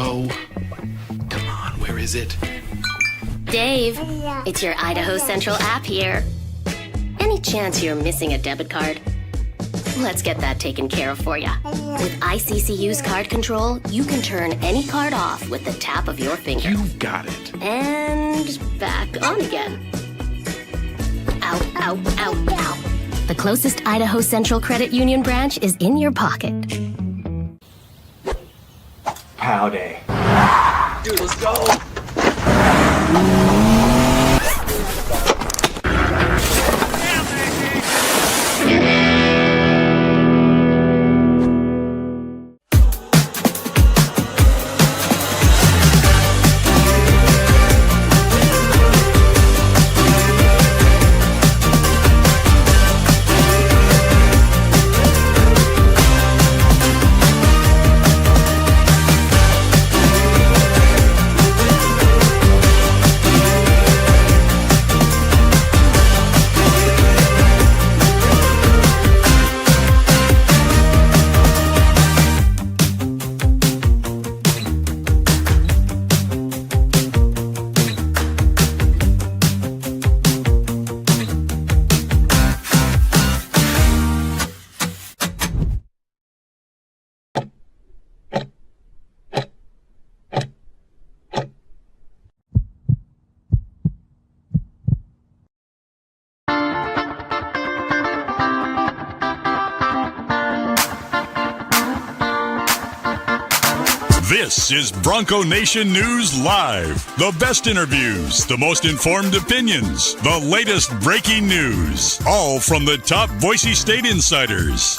go. Come on, where is it? Dave, it's your Idaho Central app here. Any chance you're missing a debit card? Let's get that taken care of for you. With ICCU's card control, you can turn any card off with the tap of your finger. You got it. And back on again. Out, out, out, out. The closest Idaho Central Credit Union branch is in your pocket. Pow day. Dude, let's go. This is Bronco Nation News Live. The best interviews, the most informed opinions, the latest breaking news, all from the top Boise State insiders.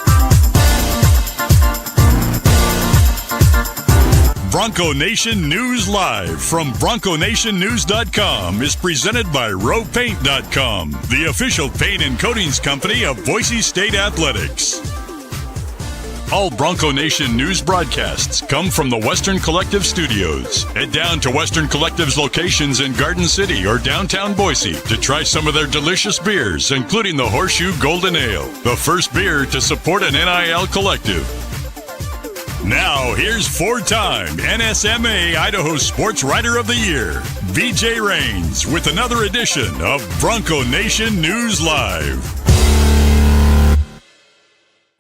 Bronco Nation News Live from BroncoNationNews.com is presented by RowPaint.com, the official paint and coatings company of Boise State Athletics. All Bronco Nation news broadcasts come from the Western Collective Studios. Head down to Western Collective's locations in Garden City or downtown Boise to try some of their delicious beers, including the Horseshoe Golden Ale, the first beer to support an NIL collective. Now, here's four-time NSMA Idaho Sports Writer of the Year, BJ Rains, with another edition of Bronco Nation News Live.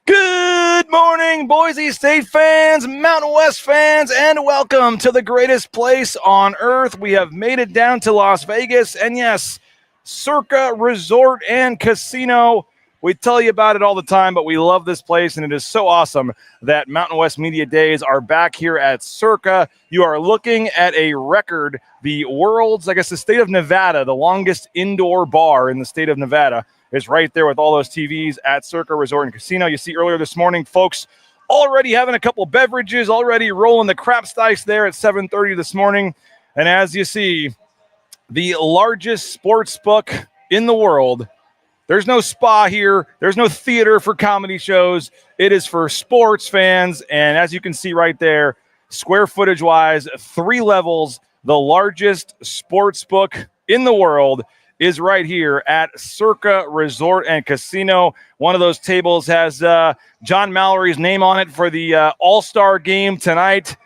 Good morning, Boise State fans, Mountain West fans, and welcome to the greatest place on earth. We have made it down to Las Vegas, and yes, Circa Resort and Casino. We tell you about it all the time, but we love this place, and it is so awesome that Mountain West Media Days are back here at Circa. You are looking at a record, the state of Nevada, the longest indoor bar in the state of Nevada, is right there with all those TVs at Circa Resort and Casino. You see earlier this morning, folks already having a couple beverages, already rolling the craps dice there at 7:30 this morning. And as you see, the largest sports book in the world. There's no spa here. There's no theater for comedy shows. It is for sports fans. And as you can see right there, square footage wise, 3 levels, the largest sports book in the world is right here at Circa Resort and Casino. One of those tables has John Mallory's name on it for the All-Star game tonight.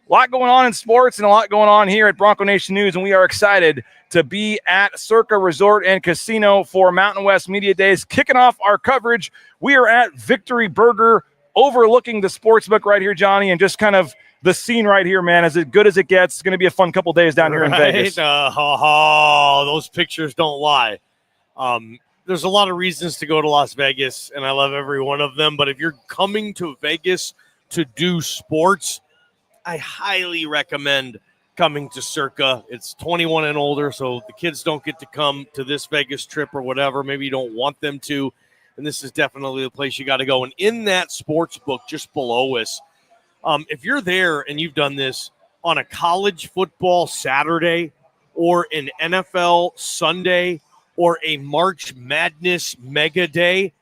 A lot going on in sports and a lot going on here at Bronco Nation News, and we are excited to be at Circa Resort and Casino for Mountain West Media Days. Kicking off our coverage, we are at Victory Burger, overlooking the sportsbook right here, Johnny, and just kind of the scene right here, man, as good as it gets. It's going to be a fun couple days down here in Vegas. Those pictures don't lie. There's a lot of reasons to go to Las Vegas, and I love every one of them. But if you're coming to Vegas to do sports, I highly recommend coming to Circa. It's 21 and older, so the kids don't get to come to this Vegas trip or whatever. Maybe you don't want them to, and this is definitely the place you got to go. And in that sports book just below us, if you're there and you've done this on a college football Saturday or an NFL Sunday or a March Madness mega day,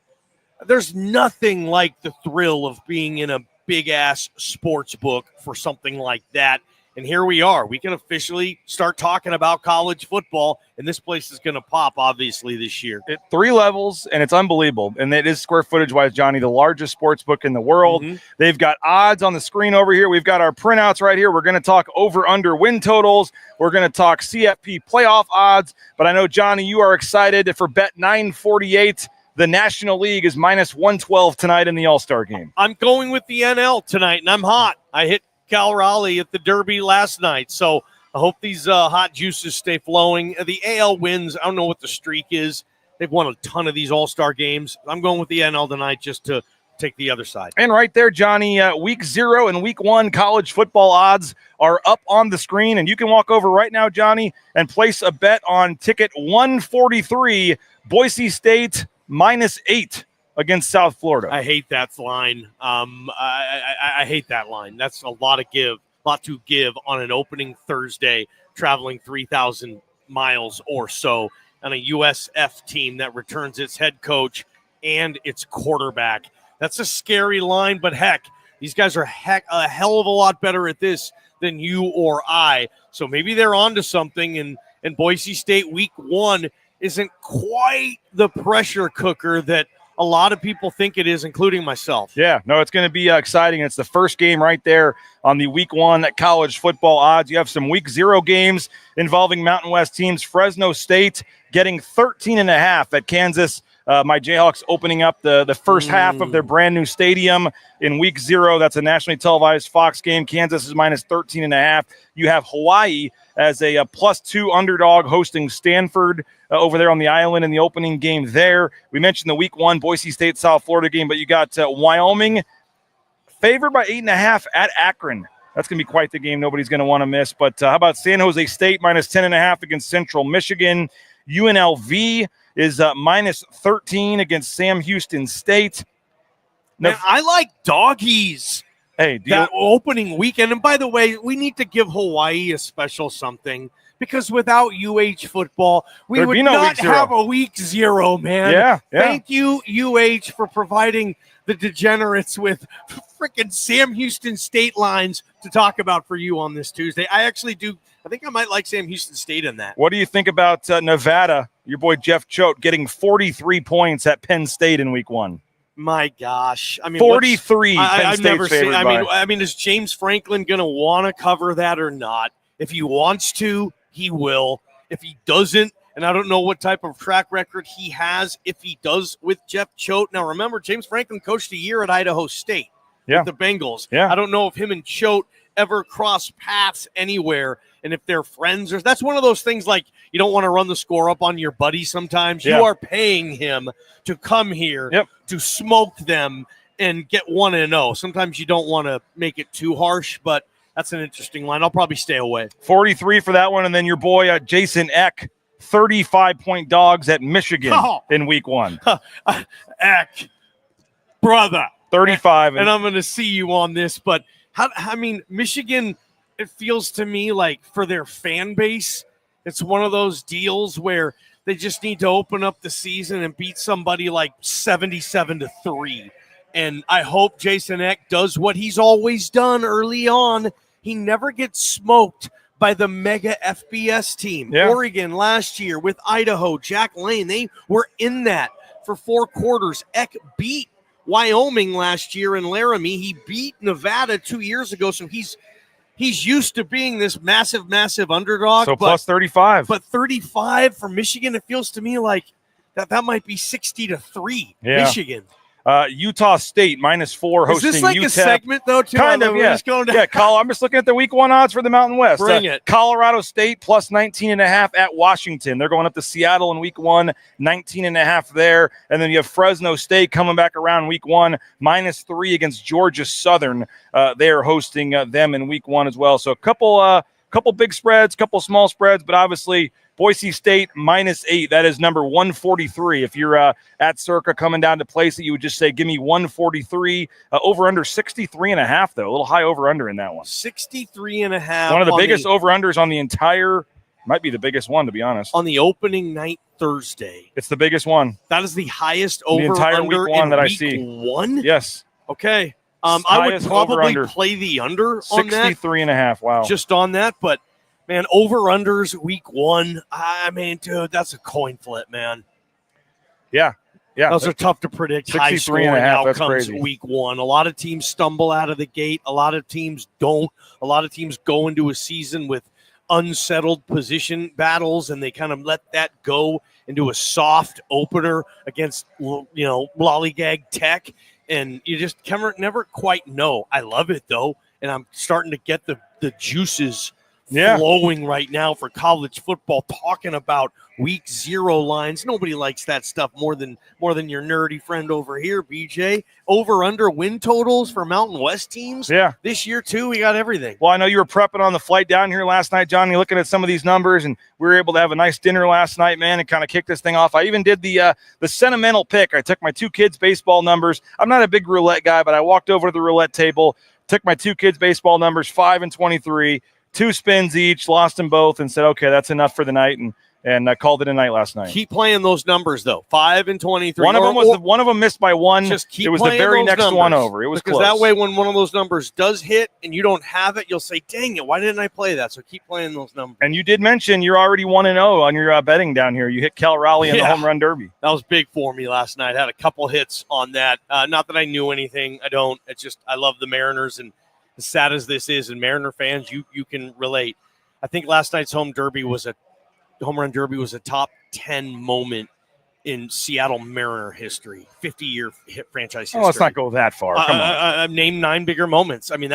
there's nothing like the thrill of being in a big-ass sports book for something like that. And here we are. We can officially start talking about college football, and this place is going to pop, obviously, this year. 3 levels, and it's unbelievable. And it is square footage-wise, Johnny, the largest sports book in the world. They've got odds on the screen over here. We've got our printouts right here. We're going to talk over-under win totals. We're going to talk CFP playoff odds. But I know, Johnny, you are excited for Bet 948. The National League is minus 112 tonight in the All-Star game. I'm going with the NL tonight, and I'm hot. I hit Cal Raleigh at the Derby last night, so I hope these hot juices stay flowing. The AL wins. I don't know what the streak is. They've won a ton of these All-Star games. I'm going with the NL tonight just to take the other side. And right there, Johnny, week 0 and week 1 college football odds are up on the screen, and you can walk over right now, Johnny, and place a bet on ticket 143, Boise State minus 8 against South Florida. I hate that line. I hate that line. That's a lot to give on an opening Thursday, traveling 3,000 miles or so on a USF team that returns its head coach and its quarterback. That's a scary line, but heck, these guys are a hell of a lot better at this than you or I. So maybe they're onto something, and Boise State week 1 isn't quite the pressure cooker that a lot of people think it is, including myself. Yeah, no, it's going to be exciting. It's the first game right there on the week 1 college football odds. You have some week 0 games involving Mountain West teams. Fresno State getting 13.5 at Kansas. My Jayhawks opening up the first half of their brand new stadium in week 0. That's a nationally televised Fox game. Kansas is minus 13.5. You have Hawaii as a +2 underdog hosting Stanford over there on the island in the opening game there. We mentioned the week 1 Boise State South Florida game, but you got Wyoming favored by 8.5 at Akron. That's going to be quite the game. Nobody's going to want to miss. But how about San Jose State minus 10.5 against Central Michigan? UNLV is minus 13 against Sam Houston State. Now, I like doggies. Hey, that opening weekend. And by the way, we need to give Hawaii a special something, because without UH football, we would not have a week 0, man. Yeah. Thank you, UH, for providing the degenerates with freaking Sam Houston State lines to talk about for you on this Tuesday. I think I might like Sam Houston State in that. What do you think about Nevada, your boy Jeff Choate, getting 43 points at Penn State in week 1? My gosh. I mean, 43. I've never seen. I mean, is James Franklin going to want to cover that or not? If he wants to, he will. If he doesn't, and I don't know what type of track record he has, if he does with Jeff Choate. Now, remember, James Franklin coached a year at Idaho State with the Bengals. Yeah. I don't know if him and Choate ever cross paths anywhere, and if they're friends. That's one of those things, like, you don't want to run the score up on your buddy sometimes. You are paying him to come here to smoke them and get 1-0. Sometimes you don't want to make it too harsh, but that's an interesting line. I'll probably stay away. 43 for that one, and then your boy Jason Eck, 35-point dogs at Michigan in week 1. Eck, brother. 35. And I'm going to see you on this, but Michigan, it feels to me like for their fan base, it's one of those deals where they just need to open up the season and beat somebody like 77-3. And I hope Jason Eck does what he's always done early on. He never gets smoked by the mega FBS team. Yeah. Oregon last year with Idaho, Jack Lane, they were in that for 4 quarters. Eck beat Wyoming last year in Laramie. He beat Nevada 2 years ago, so he's used to being this massive underdog. So plus 35. But 35 for Michigan, it feels to me like that might be 60-3 Michigan. Utah State minus 4 hosting UTEP. Is this like a segment, though, too? Kind of, yeah. I'm just looking at the week 1 odds for the Mountain West. Bring it. Colorado State plus 19.5 at Washington. They're going up to Seattle in week 1, 19.5 there. And then you have Fresno State coming back around week 1, minus 3 against Georgia Southern. They are hosting them in week 1 as well. So a couple big spreads, couple small spreads, but obviously Boise State minus 8. That is number 143. If you're at Circa coming down to place it, you would just say, give me 143. Over under 63.5, though. A little high over under in that one. 63.5. One of the biggest over unders on the entire, might be the biggest one, to be honest. On the opening night Thursday. It's the biggest one. That is the highest over the entire under week 1 in that I week see. 1? Yes. Okay. I would Highest probably over-under. play the under on that. 63.5. Wow. Just on that, but man, over-unders week 1. I mean, dude, that's a coin flip, man. Yeah. Those are tough to predict. 63.5, High-scoring that's outcomes crazy. week 1. A lot of teams stumble out of the gate. A lot of teams don't. A lot of teams go into a season with unsettled position battles, and they kind of let that go into a soft opener against, lollygag Tech, and you just never quite know. I love it, though, and I'm starting to get the juices flowing right now for college football, talking about week 0 lines. Nobody likes that stuff more than your nerdy friend over here, BJ. Over under win totals for Mountain West teams. Yeah. This year too, we got everything. Well, I know you were prepping on the flight down here last night, Johnny, looking at some of these numbers, and we were able to have a nice dinner last night, man, and kind of kick this thing off. I even did the sentimental pick. I took my 2 kids' baseball numbers. I'm not a big roulette guy, but I walked over to the roulette table, took my 2 kids' baseball numbers, 5 and 23, 2 spins each, lost them both, and said, okay, that's enough for the night, and I called it a night last night. Keep playing those numbers, though. 5 and 23. One of them missed by 1. Just keep it was the very next numbers. one over. It was because close. that way, when one of those numbers does hit and you don't have it, you'll say, dang it, why didn't I play that? So keep playing those numbers. And you did mention you're already 1-0 on your betting down here. You hit Cal Raleigh in the home run derby. That was big for me last night. Had a couple hits on that. Not that I knew anything. I don't. It's just I love the Mariners, and as sad as this is, and Mariner fans, you can relate. I think last night's home run derby was a top 10 moment in Seattle Mariner history, 50-year franchise history. Oh, let's not go that far. Come on. I've named 9 bigger moments. I mean,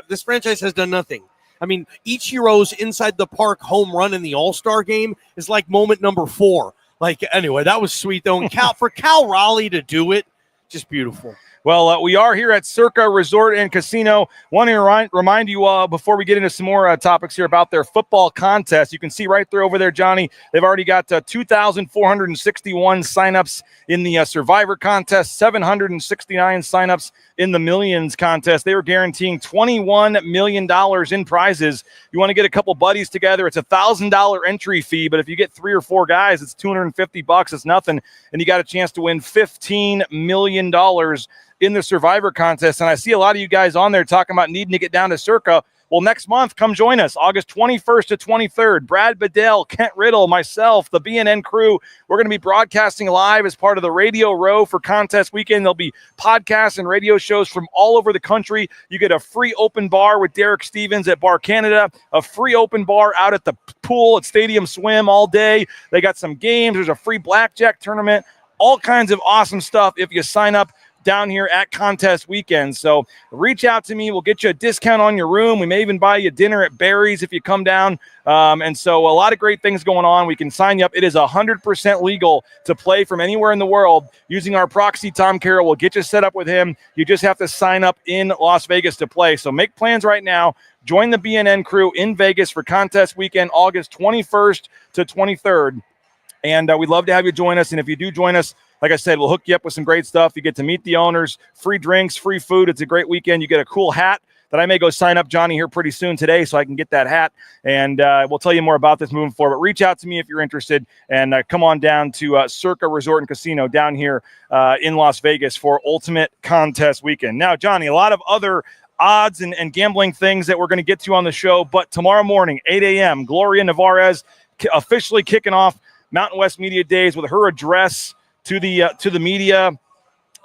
this franchise has done nothing. I mean, Ichiro's inside the park home run in the All-Star game is like moment number 4. Like, anyway, that was sweet, though. And for Cal Raleigh to do it, just beautiful. Well, we are here at Circa Resort and Casino. Want to remind you before we get into some more topics here about their football contest. You can see right there over there, Johnny, they've already got 2,461 signups in the Survivor contest, 769 signups in the Millions contest. They were guaranteeing $21 million in prizes. You want to get a couple buddies together, it's $1,000 entry fee, but if you get 3 or 4 guys, it's $250. It's nothing, and you got a chance to win $15 million in the Survivor contest. And I see a lot of you guys on there talking about needing to get down to Circa. Well, next month, come join us, August 21st to 23rd. Brad Bedell, Kent Riddle, myself, the BNN crew. We're going to be broadcasting live as part of the Radio Row for contest weekend. There'll be podcasts and radio shows from all over the country. You get a free open bar with Derek Stevens at Bar Canada, a free open bar out at the pool at Stadium Swim all day. They got some games. There's a free blackjack tournament, all kinds of awesome stuff if you sign up down here at contest weekend. So reach out to me. We'll get you a discount on your room. We may even buy you dinner at Barry's if you come down. And so a lot of great things going on. We can sign you up. It is 100% legal to play from anywhere in the world. Using our proxy, Tom Carroll will get you set up with him. You just have to sign up in Las Vegas to play. So make plans right now. Join the BNN crew in Vegas for contest weekend, August 21st to 23rd. And we'd love to have you join us. And if you do join us, like I said, we'll hook you up with some great stuff. You get to meet the owners, free drinks, free food. It's a great weekend. You get a cool hat that I may go sign up Johnny here pretty soon today so I can get that hat. And we'll tell you more about this moving forward. But reach out to me if you're interested, and come on down to Circa Resort and Casino down here in Las Vegas for Ultimate Contest Weekend. Now, Johnny, a lot of other odds and gambling things that we're going to get to on the show. But tomorrow morning, 8 a.m., Gloria Nevarez officially kicking off Mountain West Media Days with her address to the media.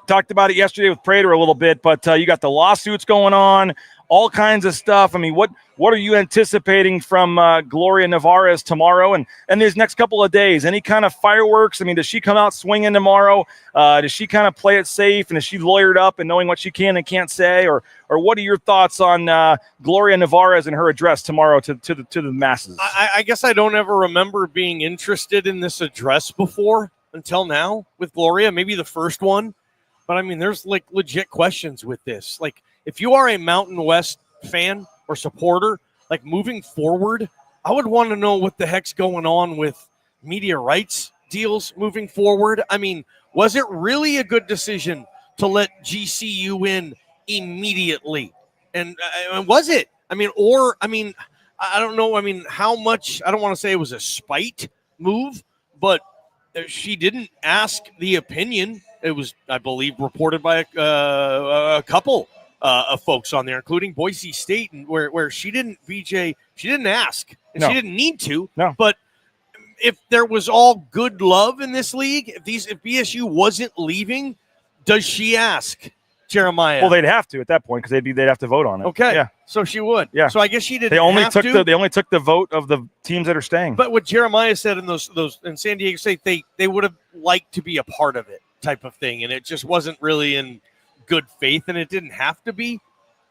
Talked about it yesterday with Prater a little bit, but you got the lawsuits going on, all kinds of stuff. I mean, what are you anticipating from Gloria Nevarez tomorrow and these next couple of days? Any kind of fireworks? I mean, does she come out swinging tomorrow? Does she kind of play it safe, and is she lawyered up and knowing what she can and can't say? Or what are your thoughts on Gloria Nevarez and her address tomorrow to the masses? I guess I don't ever remember being interested in this address before until now with Gloria, maybe the first one. But I mean, there's like legit questions with this. Like, if you are a Mountain West fan or supporter, like moving forward, I would want to know what the heck's going on with media rights deals moving forward. I mean, was it really a good decision to let GCU in immediately? And was it? I mean, I don't know. I mean, how much, I don't want to say it was a spite move, but she didn't ask the opinion It was, I believe, reported by a couple of folks on there, including Boise State, and where she didn't ask, and she didn't need to. No. But if there was all good love in this league, if BSU wasn't leaving, does she ask Jeremiah? Well, they'd have to at that point because they'd have to vote on it. Okay. Yeah. So she would. Yeah. So I guess she didn't. They only have took to. they only took the vote of the teams that are staying. But what Jeremiah said in those in San Diego State, they would have liked to be a part of it, type of thing, and it just wasn't really in good faith, and it didn't have to be,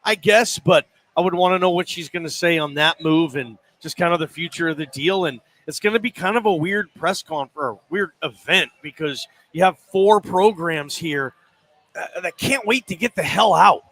I guess. But I would want to know what she's going to say on that move and just kind of the future of the deal. And it's going to be kind of a weird press conference, or a weird event, because you have 4 programs here that can't wait to get the hell out,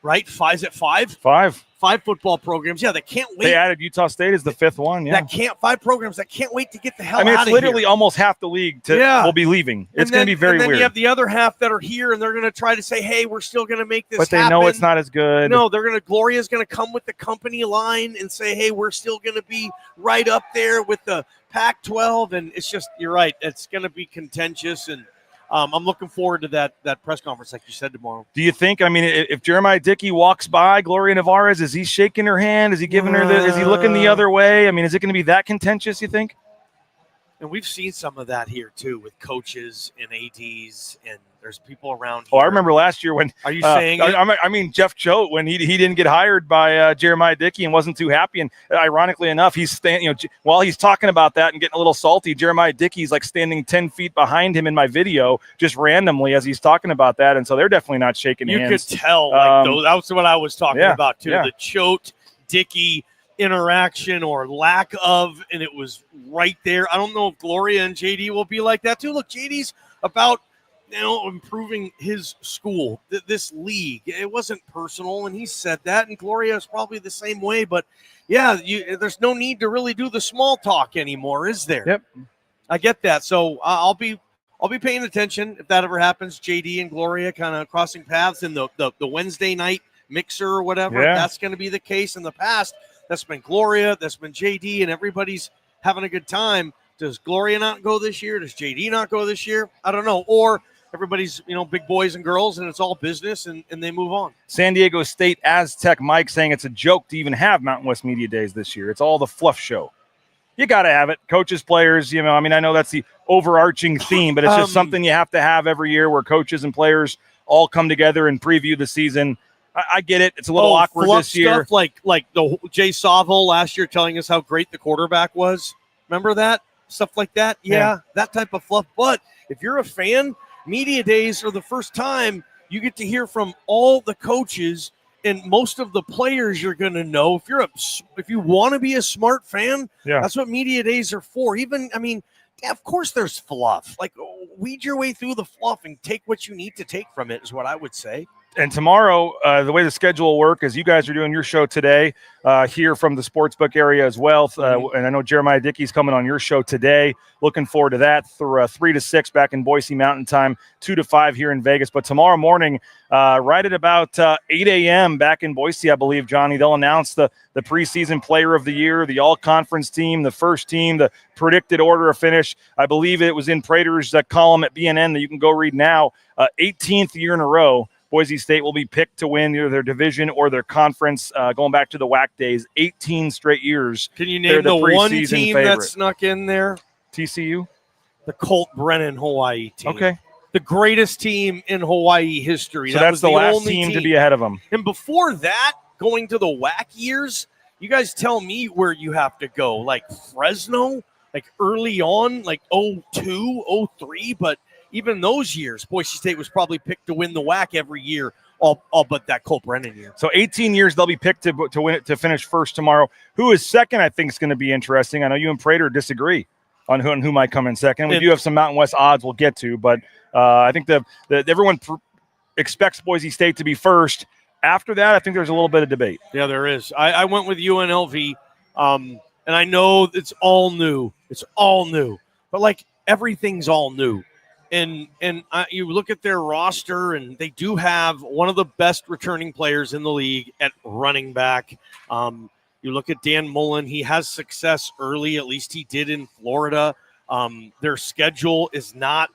right? Is it 5? 5 football programs. Yeah, they can't wait. They added Utah State as the 5th one. Yeah. 5 programs that can't wait to get the hell out of it's here. literally almost half the league will be leaving. It's going to be very weird. And then weird. you have the other half that are here, and they're going to try to say, hey, we're still going to make this but they happen. know it's not as good. No, Gloria's going to come with the company line and say, hey, we're still going to be right up there with the Pac-12. And it's just, you're right, it's going to be contentious. And I'm looking forward to that press conference, like you said, tomorrow. Do you think, if Jeremiah Dickey walks by Gloria Nevarez, is he shaking her hand? Is he giving her is he looking the other way? Is it going to be that contentious, you think? And we've seen some of that here, too, with coaches and ADs, and there's people around here. I remember last year when – Are you saying it? Jeff Choate, when he didn't get hired by Jeremiah Dickey and wasn't too happy. And ironically enough, he's while he's talking about that and getting a little salty, Jeremiah Dickey's like standing 10 feet behind him in my video just randomly as he's talking about that. And so they're definitely not shaking hands. You could tell. That's what I was talking about, too. Yeah. The Choate-Dickey interaction or lack of, and it was right there. I don't know if Gloria and JD will be like that too. Look, JD's about improving his school, this league. It wasn't personal, and he said that, and Gloria is probably the same way. But yeah, there's no need to really do the small talk anymore, is there? Yep, I get that. So I'll be paying attention if that ever happens. JD and Gloria kind of crossing paths in the Wednesday night mixer or whatever. Yeah. If that's going to be the case. In the past, that's been Gloria, that's been JD, and everybody's having a good time. Does Gloria not go this year? Does JD not go this year? I don't know. Or everybody's, big boys and girls, and it's all business, and they move on. San Diego State Aztec Mike saying it's a joke to even have Mountain West Media Days this year. It's all the fluff show. You got to have it. Coaches, players, I know that's the overarching theme, but it's just something you have to have every year where coaches and players all come together and preview the season. I get it. It's a little awkward this year. Stuff like the Jay Saville last year telling us how great the quarterback was. Remember that? Stuff like that. Yeah, that type of fluff. But if you're a fan, media days are the first time you get to hear from all the coaches and most of the players you're going to know. If you want to be a smart fan, that's what media days are for. Of course there's fluff. Like, weed your way through the fluff and take what you need to take from it is what I would say. And tomorrow, the way the schedule will work is you guys are doing your show today here from the Sportsbook area as well. And I know Jeremiah Dickey's coming on your show today. Looking forward to that. 3 to 6 back in Boise Mountain Time, 2 to 5 here in Vegas. But tomorrow morning, right at about 8 a.m. back in Boise, I believe, Johnny, they'll announce the preseason player of the year, the all-conference team, the first team, the predicted order of finish. I believe it was in Prater's column at BNN that you can go read now. 18th year in a row, Boise State will be picked to win either their division or their conference, going back to the WAC days, 18 straight years. Can you name the one team that snuck in there? TCU? The Colt Brennan Hawaii team. Okay. The greatest team in Hawaii history. So that's the last team to be ahead of them. And before that, going to the WAC years, you guys tell me where you have to go. Like Fresno, like early on, like 02, 03, but even those years, Boise State was probably picked to win the WAC every year, all but that Colt Brennan year. So 18 years they'll be picked to win it, to finish first tomorrow. Who is second, I think, is going to be interesting. I know you and Prater disagree on who might come in second. We do have some Mountain West odds we'll get to, but I think that everyone expects Boise State to be first. After that, I think there's a little bit of debate. Yeah, there is. I went with UNLV, and I know it's all new. It's all new. But, like, everything's all new. And you look at their roster, and they do have one of the best returning players in the league at running back. You look at Dan Mullen. He has success early, at least he did in Florida. Their schedule is not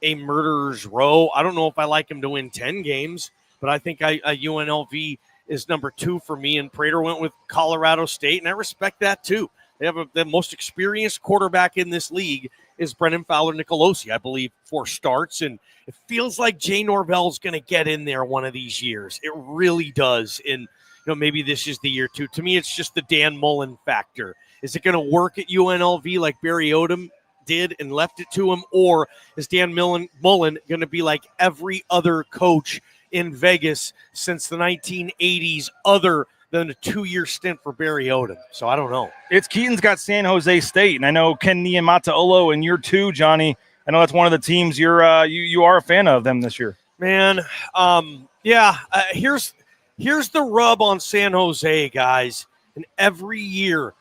a murderer's row. I don't know if I like them to win 10 games, but I think UNLV is number 2 for me. And Prater went with Colorado State, and I respect that too. They have the most experienced quarterback in this league is Brennan Fowler-Nicolosi, I believe, 4 starts. And it feels like Jay Norvell's going to get in there one of these years. It really does. And maybe this is the year too. To me, it's just the Dan Mullen factor. Is it going to work at UNLV like Barry Odom did and left it to him? Or is Dan Mullen going to be like every other coach in Vegas since the 1980s other than a 2-year stint for Barry Odom? So I don't know. It's Keaton's got San Jose State, and I know Ken Niamataolo in year 2, Johnny. I know that's one of the teams you are a fan of them this year. Man, here's the rub on San Jose, guys. And every year,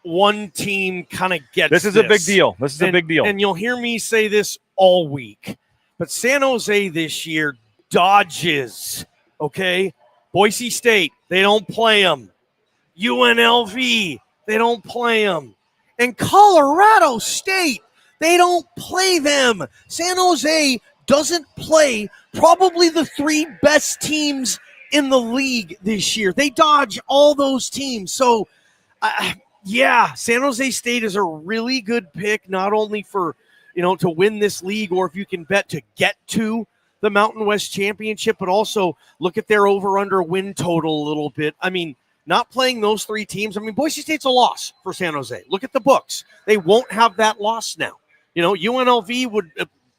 one team kind of gets this. Is a big deal. This is a big deal. And you'll hear me say this all week. But San Jose this year dodges, okay? Boise State, they don't play them. UNLV, they don't play them. And Colorado State, they don't play them. San Jose doesn't play probably the 3 best teams in the league this year. They dodge all those teams. So, San Jose State is a really good pick, not only for, to win this league, or if you can bet to get to the Mountain West Championship, but also look at their over-under win total a little bit. I mean, not playing those 3 teams. I mean, Boise State's a loss for San Jose. Look at the books. They won't have that loss now. UNLV would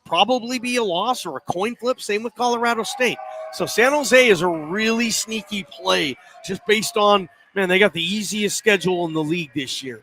probably be a loss or a coin flip. Same with Colorado State. So San Jose is a really sneaky play just based on, they got the easiest schedule in the league this year.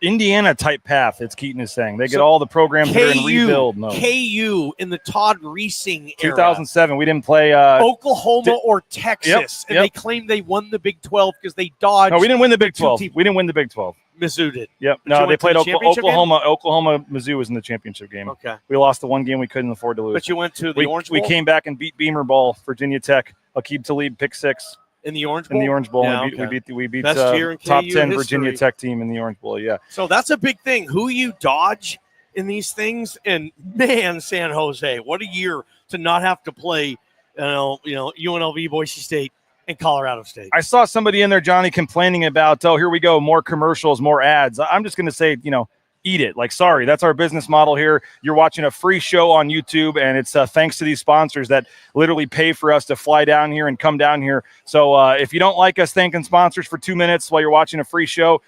Indiana type path, it's Keaton is saying. They get all the programs that are in rebuild mode. KU in the Todd Reesing era. 2007, we didn't play Oklahoma or Texas. Yep. And they claimed they won the Big 12 because they dodged. No, we didn't win the Big 12. We didn't win the Big 12. Mizzou did. Yep. But no, they played Oklahoma. Oklahoma, Mizzou was in the championship game. Okay. We lost the one game we couldn't afford to lose. But you went to the Orange Bowl? We came back and beat Beamer Ball, Virginia Tech. Aqib Talib, pick 6. In the Orange Bowl? In the Orange Bowl. Yeah, we beat Best year in top KU 10 history. Virginia Tech team in the Orange Bowl, yeah. So that's a big thing. Who you dodge in these things. And, man, San Jose, what a year to not have to play, UNLV, Boise State, and Colorado State. I saw somebody in there, Johnny, complaining about, here we go, more commercials, more ads. I'm just going to say, eat it. Like, sorry, that's our business model here. You're watching a free show on YouTube, and it's thanks to these sponsors that literally pay for us to fly down here and come down here. So if you don't like us thanking sponsors for 2 minutes while you're watching a free show,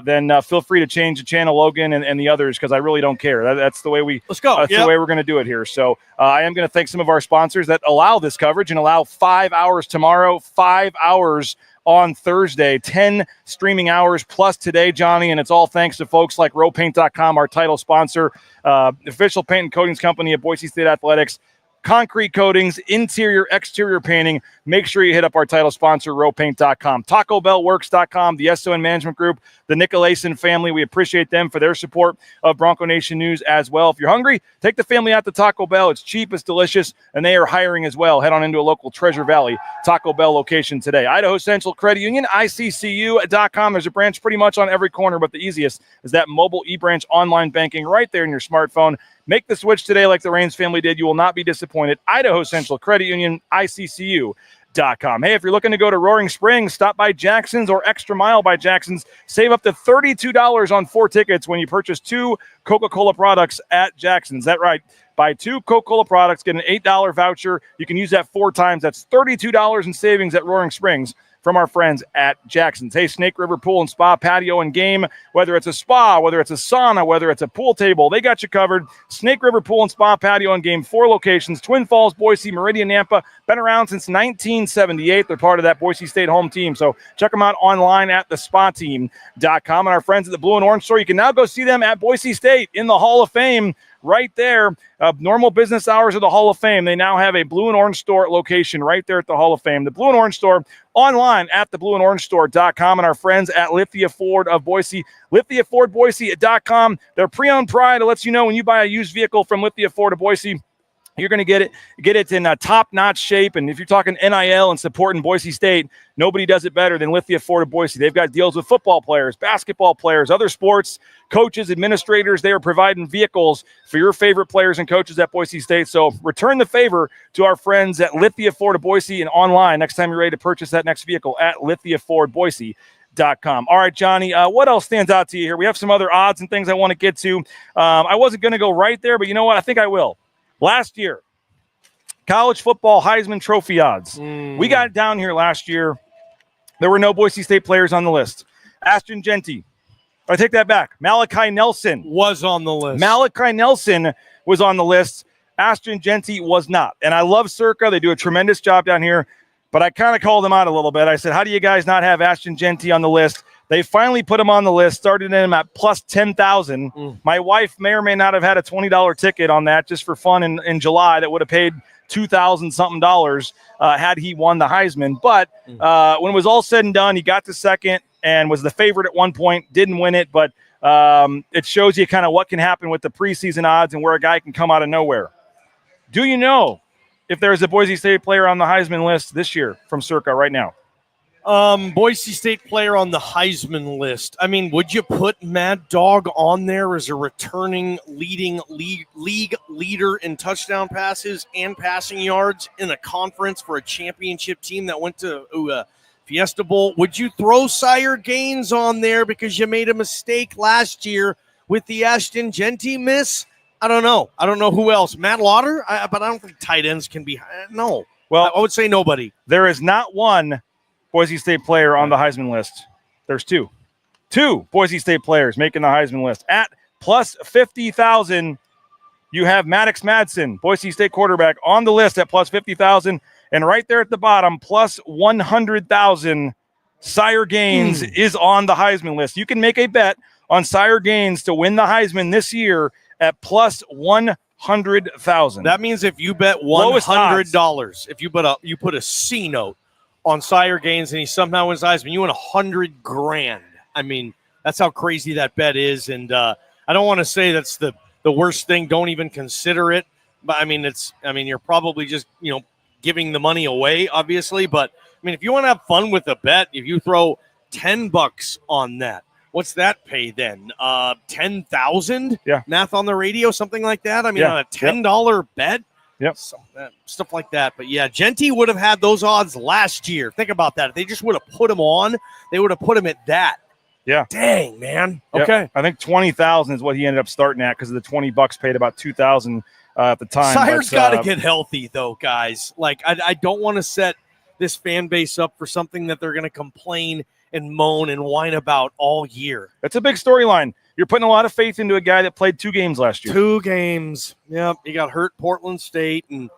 then feel free to change the channel, Logan, and the others, because I really don't care. That's the way Let's go. That's the way we're going to do it here. So I am going to thank some of our sponsors that allow this coverage and allow 5 hours tomorrow, 5 hours on Thursday, 10 streaming hours plus today, Johnny, and it's all thanks to folks like rowpaint.com, our title sponsor, official paint and coatings company at Boise State Athletics. Concrete coatings, interior, exterior painting. Make sure you hit up our title sponsor, rowpaint.com. TacoBellWorks.com, the SON Management Group, the Nicolason family. We appreciate them for their support of Bronco Nation News as well. If you're hungry, take the family out to Taco Bell. It's cheap, it's delicious, and they are hiring as well. Head on into a local Treasure Valley Taco Bell location today. Idaho Central Credit Union, ICCU.com. There's a branch pretty much on every corner, but the easiest is that mobile e-branch online banking right there in your smartphone. Make the switch today like the Raines family did. You will not be disappointed. Idaho Central Credit Union, ICCU.com. Hey, if you're looking to go to Roaring Springs, stop by Jackson's or Extra Mile by Jackson's. Save up to $32 on 4 tickets when you purchase 2 Coca-Cola products at Jackson's. That's right. Buy 2 Coca-Cola products, get an $8 voucher. You can use that 4 times. That's $32 in savings at Roaring Springs from our friends at Jackson's. Hey, Snake River Pool and Spa, patio and game. Whether it's a spa, whether it's a sauna, whether it's a pool table, they got you covered. Snake River Pool and Spa, patio and game, 4 locations, Twin Falls, Boise, Meridian, Nampa. Been around since 1978. They're part of that Boise State home team. So check them out online at thespateam.com. And our friends at the Blue and Orange Store, you can now go see them at Boise State in the Hall of Fame. Right there, normal business hours of the Hall of Fame. They now have a Blue and Orange Store location right there at the Hall of Fame. The Blue and Orange Store online at theblueandorangestore.com, and our friends at Lithia Ford of Boise, lithiafordboise.com. Their pre-owned pride lets you know when you buy a used vehicle from Lithia Ford of Boise, You're going to get it in top-notch shape. And if you're talking NIL and supporting Boise State, nobody does it better than Lithia Ford of Boise. They've got deals with football players, basketball players, other sports, coaches, administrators. They are providing vehicles for your favorite players and coaches at Boise State. So return the favor to our friends at Lithia Ford of Boise and online next time you're ready to purchase that next vehicle at lithiafordboise.com. All right, Johnny, what else stands out to you here? We have some other odds and things I want to get to. I wasn't going to go right there, but you know what? I think I will. Last year, college football Heisman Trophy odds. We got it down here last year. There were no Boise State players on the list. Ashton Jeanty. I take that back. Malachi Nelson was on the list. Malachi Nelson was on the list. Ashton Jeanty was not. And I love Circa. They do a tremendous job down here. But I kind of called them out a little bit. I said, how do you guys not have Ashton Jeanty on the list? They finally put him on the list, started him at plus 10,000. My wife may or may not have had a $20 ticket on that just for fun in July that would have paid $2,000-something had he won the Heisman. But when it was all said and done, he got to second and was the favorite at one point, didn't win it. But it shows you kind of what can happen with the preseason odds and where a guy can come out of nowhere. Do you know if there's a Boise State player on the Heisman list this year from Circa right now? Boise State player on the Heisman list. I mean, would you put Mad Dog on there as a returning league leader in touchdown passes and passing yards in a conference for a championship team that went to Fiesta Bowl? Would you throw Sire Gaines on there because you made a mistake last year with the Ashton Jeanty miss? I don't know. I don't know who else. Matt Lauder? But I don't think tight ends can be. No. Well, I would say nobody. There is not one Boise State player on the Heisman list. There's two Boise State players making the Heisman list. At plus 50,000, you have Maddox Madsen, Boise State quarterback, on the list at plus 50,000. And right there at the bottom, plus 100,000, Sire Gaines is on the Heisman list. You can make a bet on Sire Gaines to win the Heisman this year at plus 100,000. That means if you bet $100, if you put a C note on Sire Gaines and he somehow wins Heisman, you win $100,000. I mean, that's how crazy that bet is. And I don't want to say that's the worst thing. Don't even consider it. But I mean, you're probably just, giving the money away, obviously. But I mean, if you want to have fun with a bet, if you throw $10 on that, what's that pay then? 10,000? Yeah. Math on the radio, something like that. I mean, on a $10 bet. Yep. Stuff like that. But yeah, Jeanty would have had those odds last year. Think about that. If they just would have put him on, they would have put him at that. Yeah. Dang, man. Yep. Okay. I think 20,000 is what he ended up starting at because of the $20 paid about 2,000 at the time. Sire's got to get healthy, though, guys. Like, I don't want to set this fan base up for something that they're going to complain and moan and whine about all year. That's a big storyline. You're putting a lot of faith into a guy that played 2 games last year. 2 games. Yep. He got hurt Portland State. And,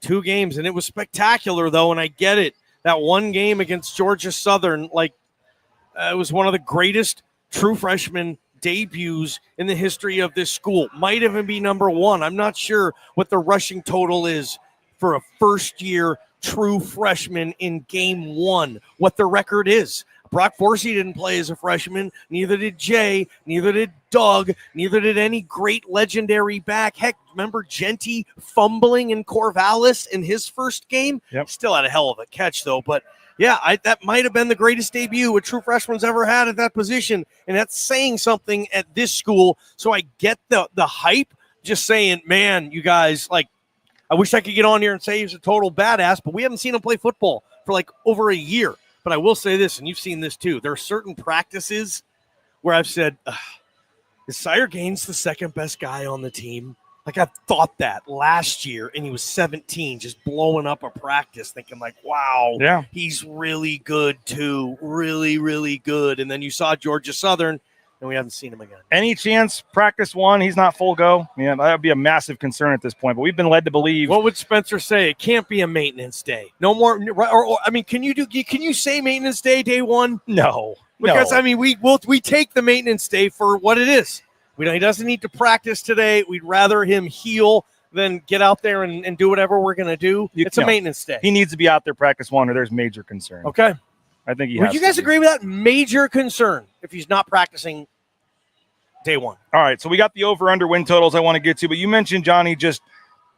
2 games. And it was spectacular, though, and I get it. That one game against Georgia Southern, it was one of the greatest true freshman debuts in the history of this school. Might even be number 1. I'm not sure what the rushing total is for a first-year true freshman in game 1, what the record is. Brock Forsey didn't play as a freshman. Neither did Jay. Neither did Doug. Neither did any great legendary back. Heck, remember Jeanty fumbling in Corvallis in his first game? Yep. Still had a hell of a catch, though. But, that might have been the greatest debut a true freshman's ever had at that position. And that's saying something at this school. So I get the hype. Just saying, man, you guys, I wish I could get on here and say he's a total badass, but we haven't seen him play football for over a year. But I will say this, and you've seen this too. There are certain practices where I've said, is Sire Gaines the second best guy on the team? I thought that last year, and he was 17, just blowing up a practice, thinking wow, he's really good too, really, really good. And then you saw Georgia Southern, and we haven't seen him again. Any chance practice 1, he's not full go? Yeah, that would be a massive concern at this point. But we've been led to believe. What would Spencer say? It can't be a maintenance day. No more. Or I mean, can you say maintenance day 1? No. Because I mean, we take the maintenance day for what it is. He doesn't need to practice today. We'd rather him heal than get out there and do whatever we're going to do. It's a maintenance day. He needs to be out there practice 1 or there's major concern. Okay. I think he Would you guys agree with that? Major concern if he's not practicing day 1. All right, so we got the over-under win totals I want to get to, but you mentioned, Johnny, just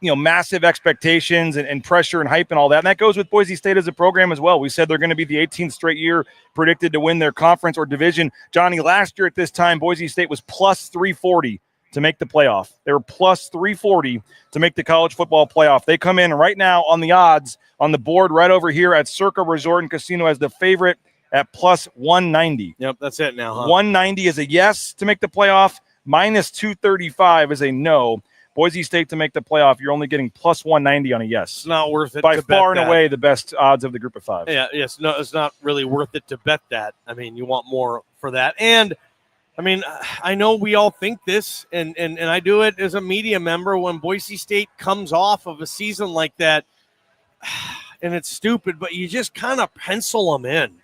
massive expectations and pressure and hype and all that. And that goes with Boise State as a program as well. We said they're going to be the 18th straight year predicted to win their conference or division. Johnny, last year at this time, Boise State was plus 340 to make the playoff. They were plus 340 to make the college football playoff. They come in right now on the odds on the board right over here at Circa Resort and Casino as the favorite at plus 190. Yep, that's it now, huh? 190 is a yes to make the playoff. Minus 235 is a no. Boise State to make the playoff, you're only getting plus 190 on a yes. It's not worth it. By far and away the best odds of the group of five. Yeah, yes. No, it's not really worth it to bet that. I mean, you want more for that. And, I mean, I know we all think this, and I do it as a media member when Boise State comes off of a season like that, and it's stupid, but you just kind of pencil them in.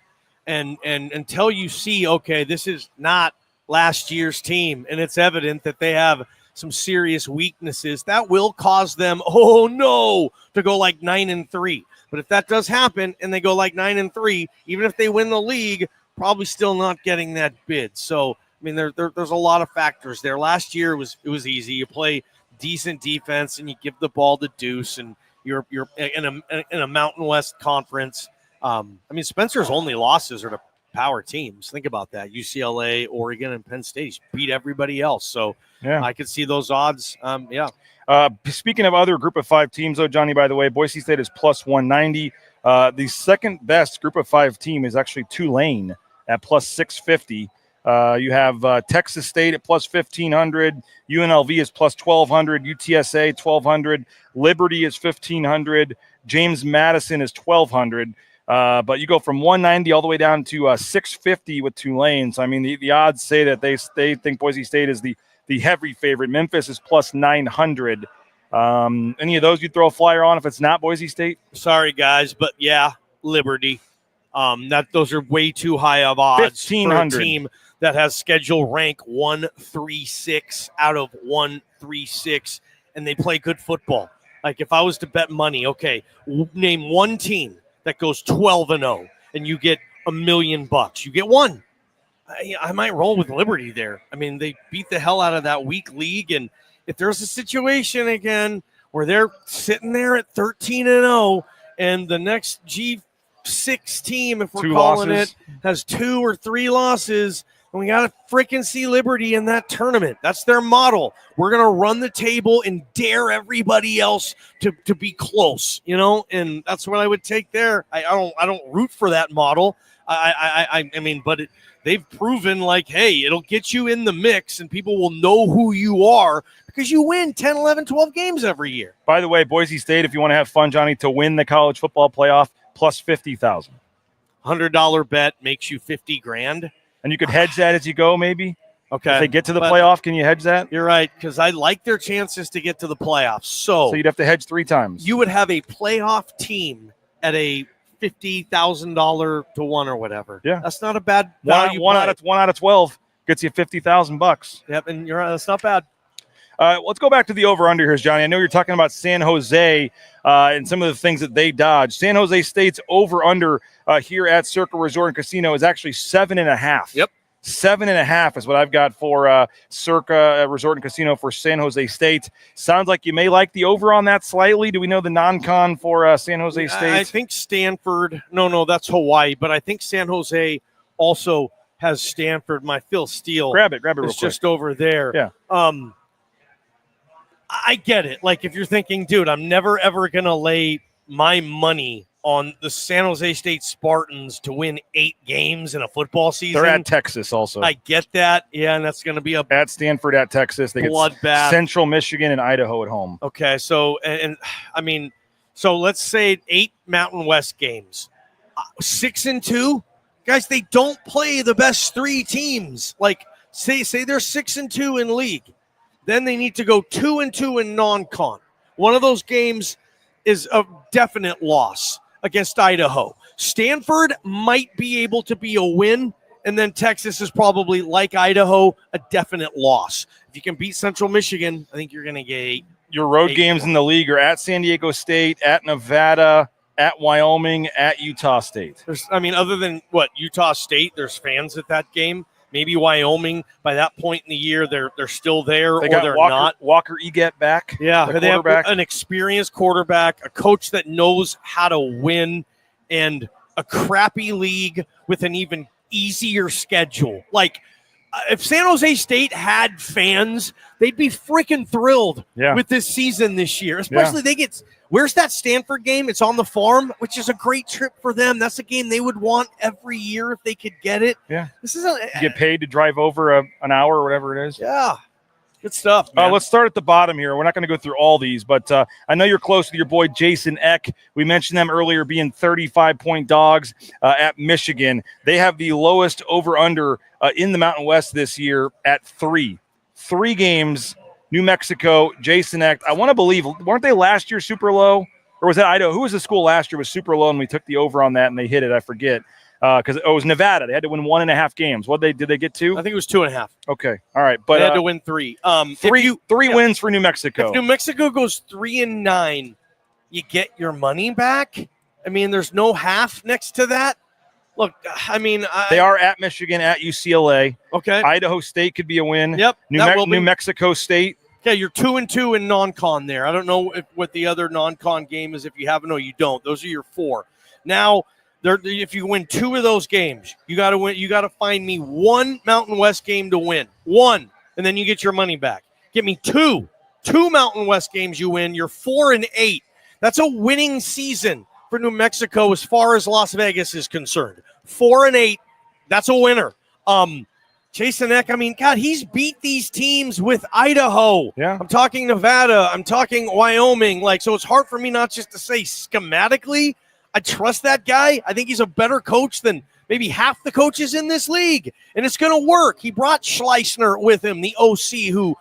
And until you see, okay, this is not last year's team, and it's evident that they have some serious weaknesses that will cause them, to go like 9-3. But if that does happen and they go like 9-3, even if they win the league, probably still not getting that bid. So, I mean, there's a lot of factors there. Last year it was easy. You play decent defense and you give the ball to Deuce, and you're in a Mountain West conference. I mean, Spencer's only losses are to power teams. Think about that. UCLA, Oregon, and Penn State. He's beat everybody else. So yeah, I could see those odds. Speaking of other group of five teams, though, Johnny, by the way, Boise State is plus 190. The second best group of five team is actually Tulane at plus 650. You have Texas State at plus 1,500. UNLV is plus 1,200. UTSA, 1,200. Liberty is 1,500. James Madison is 1,200. But you go from 190 all the way down to 650 with Tulane. So, I mean, the odds say that they think Boise State is the heavy favorite. Memphis is plus 900. Any of those you'd throw a flyer on if it's not Boise State? Sorry, guys, but yeah, Liberty. Those are way too high of odds for a team that has schedule rank 136 out of 136, and they play good football. Like, if I was to bet money, okay, name one team that goes 12-0 and you get $1 million. You get one. I might roll with Liberty there. I mean, they beat the hell out of that weak league, and if there's a situation again where they're sitting there at 13-0 and the next G6 team, if we're calling it, has 2 or 3 losses, and we got to freaking see Liberty in that tournament. That's their model. We're going to run the table and dare everybody else to be close, and that's what I would take there. I don't root for that model. I mean, but they've proven like, hey, it'll get you in the mix and people will know who you are because you win 10, 11, 12 games every year. By the way, Boise State, if you want to have fun, Johnny, to win the college football playoff, plus 50,000. $100 bet makes you $50,000. And you could hedge that as you go, maybe? Okay. If they get to the playoff, can you hedge that? You're right, because I like their chances to get to the playoffs. So you'd have to hedge 3 times. You would have a playoff team at a $50,000 to 1 or whatever. Yeah. That's not a bad value. One out of 12 gets you $50,000. Yep, and that's not bad. Let's go back to the over-under here, Johnny. I know you're talking about San Jose and some of the things that they dodged. San Jose State's over-under here at Circa Resort and Casino is actually 7.5. Yep. 7.5 is what I've got for Circa Resort and Casino for San Jose State. Sounds like you may like the over on that slightly. Do we know the non-con for San Jose State? I think Stanford. No, that's Hawaii. But I think San Jose also has Stanford. My Phil Steele. Grab it real quick. It's just over there. Yeah. I get it. Like, if you're thinking, dude, I'm never, ever going to lay my money on the San Jose State Spartans to win 8 games in a football season. They're at Texas also. I get that. Yeah, and that's going to be at Stanford, at Texas. They bloodbath. Get Central Michigan and Idaho at home. Okay, so, and I mean, so let's say 8 Mountain West games. 6-2? Guys, they don't play the best 3 teams. Like, say they're 6-2 in league. Then they need to go 2-2 in non-con. One of those games is a definite loss against Idaho. Stanford might be able to be a win, and then Texas is probably, like Idaho, a definite loss. If you can beat Central Michigan, I think you're going to get 8. Your road games in the league are at San Diego State, at Nevada, at Wyoming, at Utah State. Other than Utah State, there's fans at that game. Maybe Wyoming by that point in the year they're still there They or got they're Walker, not. Walker Eget back. Yeah, the they have quarterback. an experienced quarterback, a coach that knows how to win, and a crappy league with an even easier schedule. Like, if San Jose State had fans, they'd be freaking thrilled with this season this year. Especially they get – where's that Stanford game? It's on the farm, which is a great trip for them. That's a game they would want every year if they could get it. Yeah. This is You get paid to drive over an hour or whatever it is. Yeah. Good stuff, man. Let's start at the bottom here. We're not going to go through all these, but I know you're close with your boy Jason Eck. We mentioned them earlier being 35-point dogs at Michigan. They have the lowest over-under in the Mountain West this year at 3. 3 games, New Mexico, Jason Eck. I want to believe, weren't they last year super low? Or was that Idaho? Who was the school last year was super low and we took the over on that and they hit it? I forget. Because it was Nevada. They had to win 1.5 games. Did they get 2? I think it was 2.5. Okay. All right. But they had to win 3. Three wins for New Mexico. If New Mexico goes 3-9, you get your money back. I mean, there's no half next to that. Look, I mean, they are at Michigan, at UCLA. Okay. Idaho State could be a win. Yep. New Mexico State. Yeah, you're 2-2 in non-con there. I don't know what the other non-con game is. If you have no, you don't. Those are your 4. Now, if you win 2 of those games, you got to win. You got to find me 1 Mountain West game to win. 1, and then you get your money back. Get me 2 Mountain West games you win. You're 4-8. That's a winning season for New Mexico as far as Las Vegas is concerned. 4-8. That's a winner. Jason Eck, I mean, God, he's beat these teams with Idaho. Yeah. I'm talking Nevada. I'm talking Wyoming. So it's hard for me not just to say schematically, I trust that guy. I think he's a better coach than maybe half the coaches in this league, and it's going to work. He brought Schleissner with him, the OC, who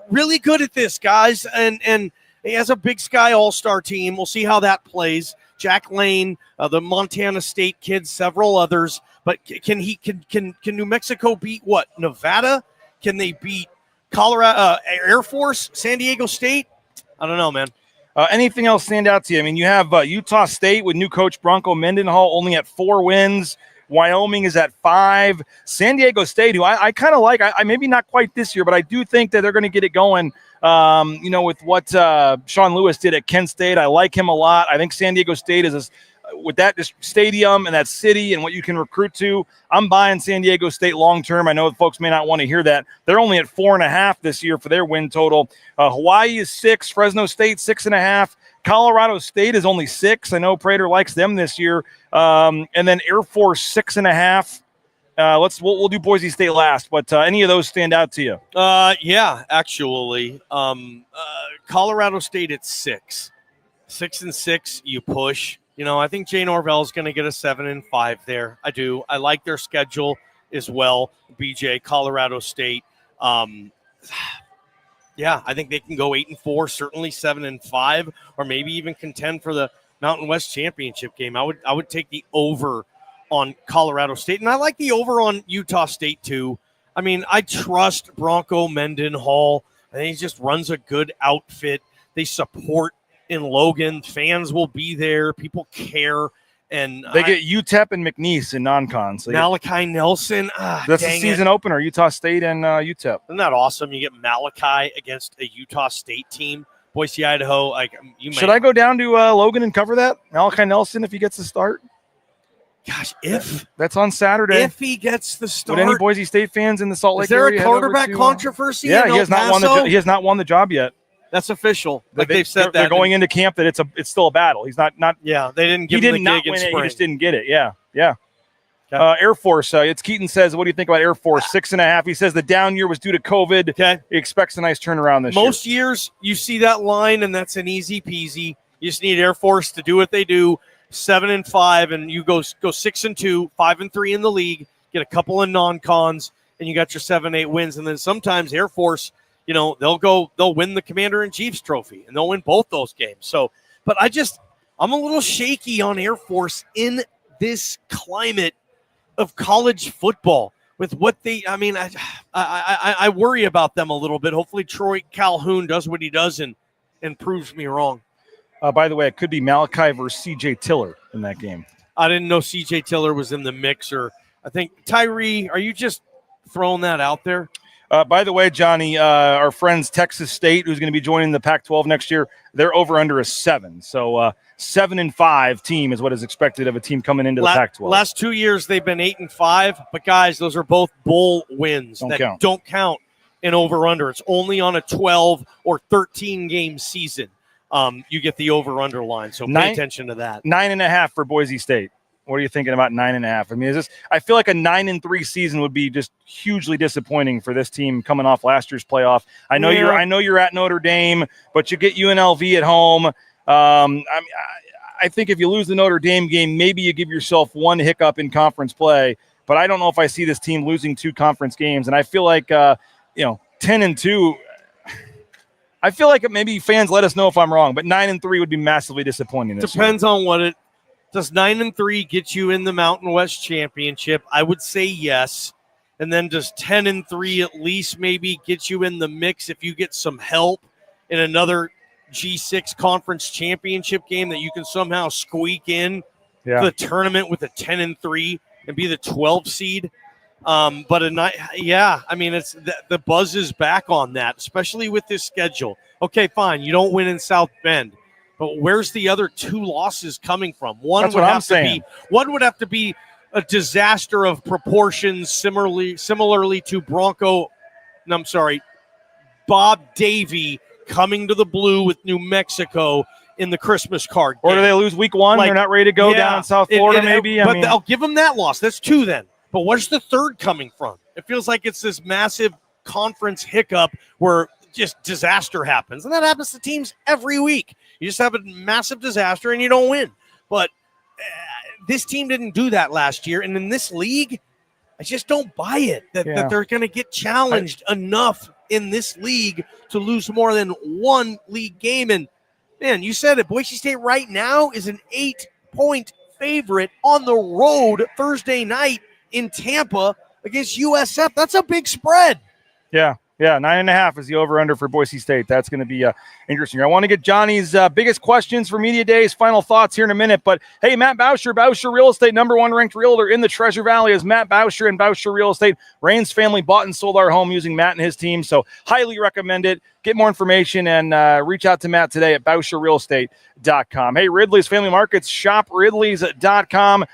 really good at this, guys, and he has a Big Sky All-Star team. We'll see how that plays. Jack Lane, the Montana State kid, several others. But can New Mexico beat what? Nevada? Can they beat Colorado, Air Force, San Diego State? I don't know, man. Anything else stand out to you? I mean, you have Utah State with new coach Bronco Mendenhall only at 4 wins. Wyoming is at 5. San Diego State, who I kind of like, I maybe not quite this year, but I do think that they're going to get it going, with what Sean Lewis did at Kent State. I like him a lot. I think San Diego State is with that stadium and that city and what you can recruit to, I'm buying San Diego State long-term. I know folks may not want to hear that. They're only at 4.5 this year for their win total. Hawaii is 6, Fresno State 6.5. Colorado State is only 6. I know Prater likes them this year. And then Air Force 6.5. We'll do Boise State last, but any of those stand out to you? Yeah, actually. Colorado State at 6. 6-6, you push. I think Jay Norvell is going to get a 7-5 there. I do. I like their schedule as well. BJ, Colorado State. Yeah, I think they can go 8-4, certainly 7-5, or maybe even contend for the Mountain West Championship game. I would take the over on Colorado State, and I like the over on Utah State too. I mean, I trust Bronco Mendenhall. I think he just runs a good outfit. They support in Logan. Fans will be there. People care. And they get UTEP and McNeese in non-con. So Malachi Nelson. That's the season opener, Utah State and UTEP. Isn't that awesome? You get Malachi against a Utah State team. Boise, Idaho. Should I go down to Logan and cover that? Malachi Nelson, if he gets the start? Gosh, that's on Saturday. If he gets the start. Would any Boise State fans in the Salt Lake area? Is there a quarterback controversy? Yeah, he has not won the job yet. That's official. They've said that. They're going into camp that it's still a battle. He's not. Yeah, they didn't give him the gig in spring. He just didn't get it. Yeah. Okay. Air Force. It's Keaton says, what do you think about Air Force? 6.5. He says the down year was due to COVID. Okay. He expects a nice turnaround this year. Most years you see that line, and that's an easy peasy. You just need Air Force to do what they do. 7-5, and you go 6-2, 5-3 in the league. Get a couple of non-cons, and you got your 7-8 wins. And then sometimes Air Force, they'll win the Commander-in-Chief's trophy, and they'll win both those games. So, but I'm a little shaky on Air Force in this climate of college football with what I worry about them a little bit. Hopefully Troy Calhoun does what he does and proves me wrong. By the way, it could be Malachi versus C.J. Tiller in that game. I didn't know C.J. Tiller was in the mix. Or I think, Tyree, are you just throwing that out there. By the way, Johnny, our friends Texas State, who's going to be joining the Pac-12 next year, they're over under a 7. So 7-5 team is what is expected of a team coming into the Pac-12. Last 2 years they've been 8-5, but guys, those are both bowl wins don't count in over-under. It's only on a 12 or 13 game season. You get the over-under line, so pay attention to that. 9.5 for Boise State. What are you thinking about 9.5? I mean, I feel like a 9-3 season would be just hugely disappointing for this team coming off last year's playoff. I know you're at Notre Dame, but you get UNLV at home. I think if you lose the Notre Dame game, maybe you give yourself one hiccup in conference play. But I don't know if I see this team losing 2 conference games. And I feel like 10-2. I feel like maybe fans let us know if I'm wrong, but 9-3 would be massively disappointing. Depends on what it. Does 9-3 get you in the Mountain West Championship? I would say yes. And then does 10-3 at least maybe get you in the mix if you get some help in another G6 conference championship game that you can somehow squeak in the tournament with a 10-3 and be the 12 seed? It's the buzz is back on that, especially with this schedule. Okay, fine, you don't win in South Bend. But where's the other 2 losses coming from? One would have to be a disaster of proportions, similarly to Bob Davie coming to the Blue with New Mexico in the Christmas card game. Or do they lose week 1? They're not ready to go down in South Florida, maybe? I'll give them that loss. That's 2 then. But where's the third coming from? It feels like it's this massive conference hiccup where just disaster happens. And that happens to teams every week. You just have a massive disaster and you don't win. But this team didn't do that last year. And in this league, I just don't buy it that they're going to get challenged enough in this league to lose more than 1 league game. And, man, you said it. Boise State right now is an 8-point favorite on the road Thursday night in Tampa against USF. That's a big spread. Yeah. Yeah, 9.5 is the over-under for Boise State. That's going to be interesting. I want to get Johnny's biggest questions for Media Day's final thoughts here in a minute. But, hey, Matt Bauscher Real Estate, #1 ranked realtor in the Treasure Valley is Matt Bauscher and Bauscher Real Estate. Rain's family bought and sold our home using Matt and his team, so highly recommend it. Get more information and reach out to Matt today at BauscherRealEstate.com. Hey, Ridley's Family Markets, shopridleys.com.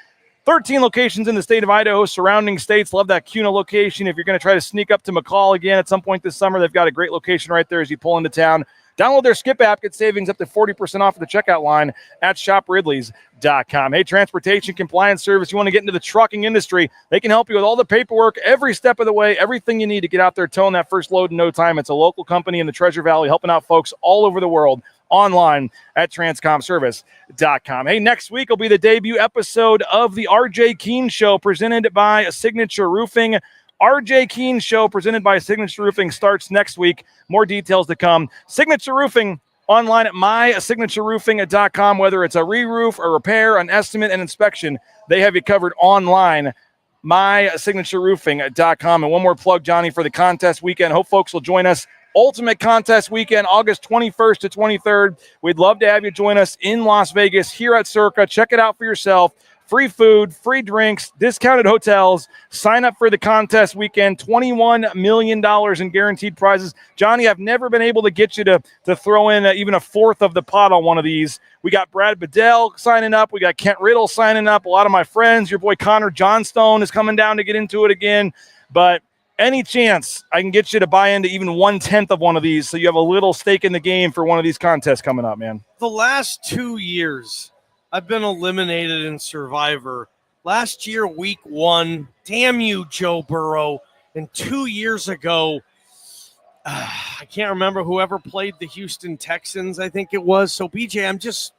13 locations in the state of Idaho, surrounding states. Love that Kuna location. If you're going to try to sneak up to McCall again at some point this summer, they've got a great location right there as you pull into town. Download their Skip app. Get savings up to 40% off of the checkout line at shopridleys.com. Hey, transportation compliance service. You want to get into the trucking industry, they can help you with all the paperwork every step of the way, everything you need to get out there towing that first load in no time. It's a local company in the Treasure Valley helping out folks all over the world. Online at transcomservice.com. Hey, next week will be the debut episode of the RJ Keene Show presented by Signature Roofing. RJ Keene Show presented by Signature Roofing starts next week. More details to come. Signature Roofing online at mysignatureroofing.com. Whether it's a re-roof, a repair, an estimate, an inspection, they have you covered online. mysignatureroofing.com. And one more plug, Johnny, for the contest weekend. Hope folks will join us. Ultimate Contest Weekend, August 21st to 23rd. We'd love to have you join us in Las Vegas here at Circa. Check it out for yourself. Free food, free drinks, discounted hotels. Sign up for the contest weekend. $21 million in guaranteed prizes. Johnny, I've never been able to get you to throw in even a fourth of the pot on one of these. We got Brad Bedell signing up. We got Kent Riddle signing up. A lot of my friends. Your boy Connor Johnstone is coming down to get into it again. But any chance I can get you to buy into even 1/10 of one of these so you have a little stake in the game for one of these contests coming up, man? The last 2 years, I've been eliminated in Survivor. Last year, week 1, damn you, Joe Burrow. And 2 years ago, I can't remember whoever played the Houston Texans, I think it was. So, BJ,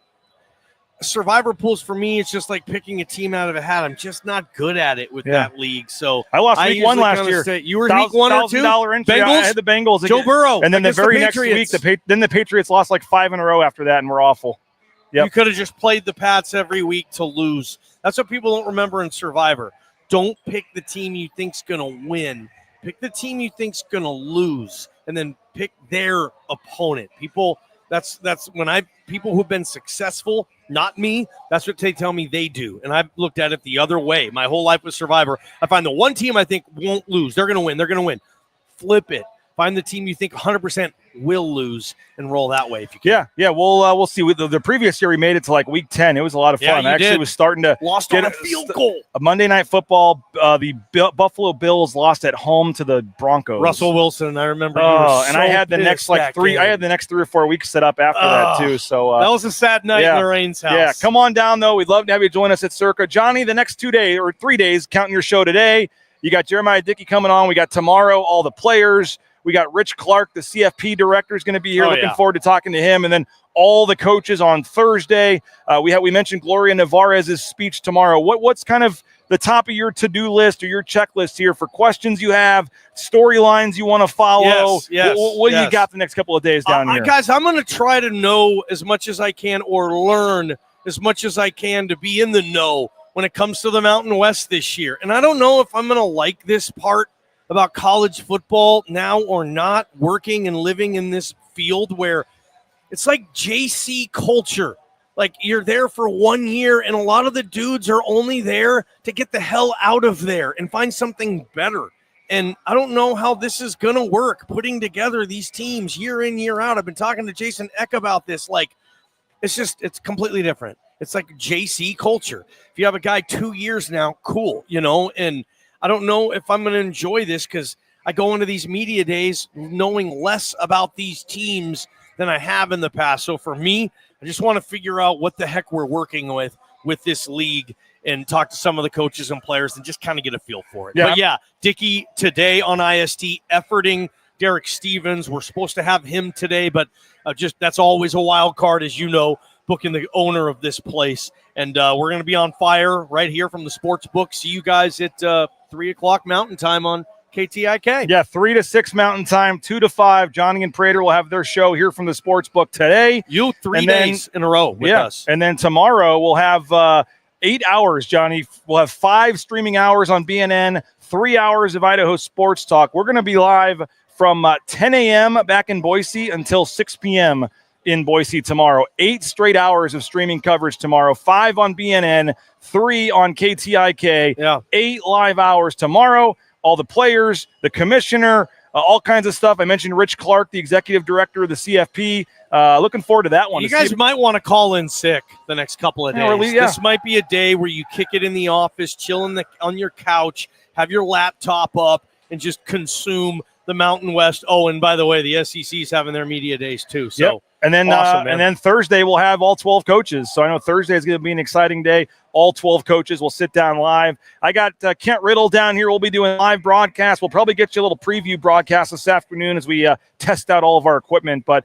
Survivor pools for me, it's just like picking a team out of a hat. I'm just not good at it with that league. So I lost week 1 last year. You were week 1 or 2? Entry. Bengals? I had the Bengals. Joe Burrow. And then the very next week, the Patriots lost like 5 in a row after that, and we're awful. Yep. You could have just played the Pats every week to lose. That's what people don't remember in Survivor. Don't pick the team you think's going to win. Pick the team you think's going to lose, and then pick their opponent. People who've been successful not me. That's what they tell me they do. And I've looked at it the other way. My whole life with Survivor. I find the one team I think won't lose. They're going to win. They're going to win. Flip it. Find the team you think 100% will lose and roll that way if you can. Yeah. We'll see. With the previous year, we made it to like week 10. It was a lot of fun. I actually was starting to lost get on a field goal. A Monday Night Football. The Buffalo Bills lost at home to the Broncos. Russell Wilson, I remember. And I had the next three. I had the next 3 or 4 weeks set up after that too. So that was a sad night in Lorraine's house. Yeah, come on down though. We'd love to have you join us at Circa. Johnny, the next 2 days or 3 days, counting your show today. You got Jeremiah Dickey coming on. We got tomorrow all the players. We got Rich Clark, the CFP director, is going to be here. Looking forward to talking to him. And then all the coaches on Thursday. We mentioned Gloria Nevarez's speech tomorrow. What's kind of the top of your to-do list or your checklist here for questions you have, storylines you want to follow? Yes. What do you got the next couple of days down here? Guys, I'm going to try to know as much as I can or learn as much as I can to be in the know when it comes to the Mountain West this year. And I don't know if I'm going to like this part about college football now or not, working and living in this field where it's like JC culture. Like you're there for 1 year and a lot of the dudes are only there to get the hell out of there and find something better. And I don't know how this is going to work, putting together these teams year in, year out. I've been talking to Jason Eck about this. Like, it's completely different. It's like JC culture. If you have a guy 2 years now, cool, and I don't know if I'm going to enjoy this because I go into these media days knowing less about these teams than I have in the past. So for me, I just want to figure out what the heck we're working with this league and talk to some of the coaches and players and just kind of get a feel for it. Yeah. But yeah, Dickey today on IST, efforting Derek Stevens. We're supposed to have him today, but that's always a wild card, as you know, booking the owner of this place. And we're going to be on fire right here from the sports book. See you guys at 3 o'clock Mountain Time on KTIK. Yeah, 3 to 6 Mountain Time, 2 to 5. Johnny and Prater will have their show here from the sports book today. 3 days in a row with us. And then tomorrow we'll have 8 hours, Johnny. We'll have 5 streaming hours on BNN, 3 hours of Idaho Sports Talk. We're going to be live from 10 a.m. back in Boise until 6 p.m. in Boise tomorrow. 8 straight hours of streaming coverage tomorrow, 5 on BNN, 3 on KTIK, 8 live hours tomorrow. All the players, the commissioner, all kinds of stuff. I mentioned Rich Clark, the executive director of the CFP. Looking forward to that one. You guys might want to call in sick the next couple of days. Yeah. This might be a day where you kick it in the office, chill on your couch, have your laptop up, and just consume the Mountain West. Oh, and by the way, the SEC's having their media days too. So And then awesome, and then Thursday we'll have all 12 coaches. So I know Thursday is going to be an exciting day. All 12 coaches will sit down live. I got Kent Riddle down here. We'll be doing live broadcast. We'll probably get you a little preview broadcast this afternoon as we test out all of our equipment. But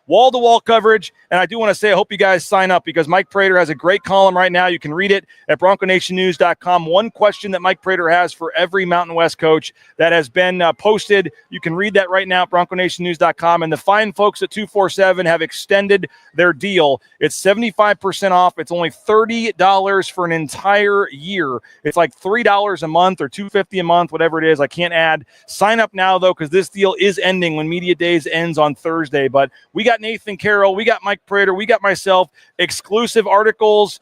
wall-to-wall coverage. And I do want to say I hope you guys sign up because Mike Prater has a great column right now. You can read it at BroncoNationNews.com. One question that Mike Prater has for every Mountain West coach that has been posted. You can read that right now at BroncoNationNews.com. And the fine folks at 247 have extended their deal. It's 75% off. It's only $30 for an entire year. It's like $3 a month or $250 a month, whatever it is. I can't add. Sign up now, though, because this deal is ending when Media Days ends on Thursday. But we got Nathan Carroll, we got Mike Prater, we got myself, exclusive articles,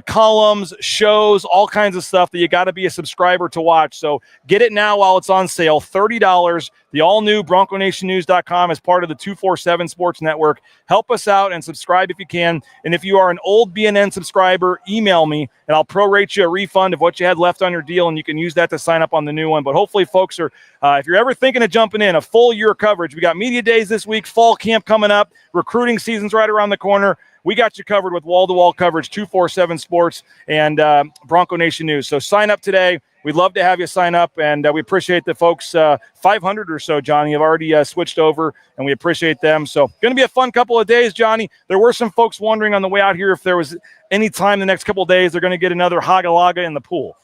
columns, shows, all kinds of stuff that you got to be a subscriber to watch. So get it now while it's on sale. $30. The all-new BroncoNationNews.com is part of the 247 Sports Network. Help us out and subscribe if you can. And if you are an old BNN subscriber, email me, and I'll prorate you a refund of what you had left on your deal, and you can use that to sign up on the new one. But hopefully, folks, are if you're ever thinking of jumping in, a full year coverage. We got Media Days this week, fall camp coming up, recruiting season's right around the corner. We got you covered with wall-to-wall coverage, 247 Sports and Bronco Nation News. So sign up today. We'd love to have you sign up, and we appreciate the folks, 500 or so, Johnny, have already switched over, and we appreciate them. So going to be a fun couple of days, Johnny. There were some folks wondering on the way out here if there was any time the next couple of days they're going to get another Hagalaga in the pool.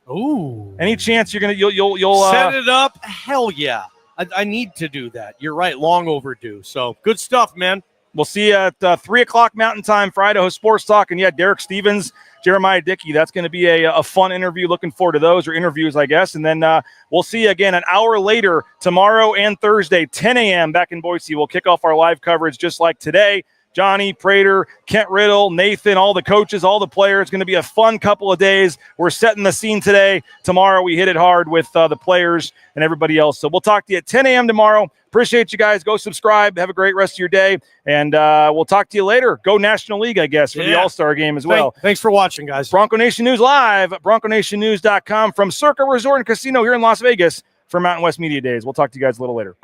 Ooh. Any chance you'll set it up? Hell yeah. I need to do that. You're right. Long overdue. So good stuff, man. We'll see you at 3 o'clock Mountain Time for Idaho Sports Talk. And, yeah, Derek Stevens, Jeremiah Dickey. That's going to be a fun interview. Looking forward to those, or interviews, I guess. And then we'll see you again an hour later tomorrow and Thursday, 10 a.m. back in Boise. We'll kick off our live coverage just like today. Johnny, Prater, Kent Riddle, Nathan, all the coaches, all the players. It's going to be a fun couple of days. We're setting the scene today. Tomorrow we hit it hard with the players and everybody else. So we'll talk to you at 10 a.m. tomorrow. Appreciate you guys. Go subscribe. Have a great rest of your day. And we'll talk to you later. Go National League, I guess, for the All-Star game as well. Thanks for watching, guys. Bronco Nation News live at BroncoNationNews.com from Circa Resort and Casino here in Las Vegas for Mountain West Media Days. We'll talk to you guys a little later.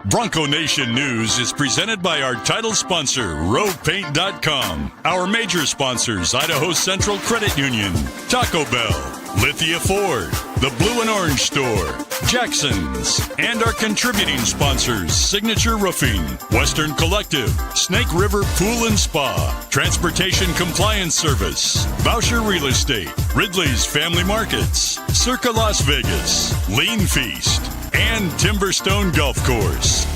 Bronco Nation News is presented by our title sponsor, RowPaint.com. Our major sponsors, Idaho Central Credit Union, Taco Bell, Lithia Ford, the Blue and Orange Store, Jackson's, and our contributing sponsors, Signature Roofing, Western Collective, Snake River Pool and Spa, Transportation Compliance Service, Boucher Real Estate, Ridley's Family Markets, Circa Las Vegas, Lean Feast, and Timberstone Golf Course.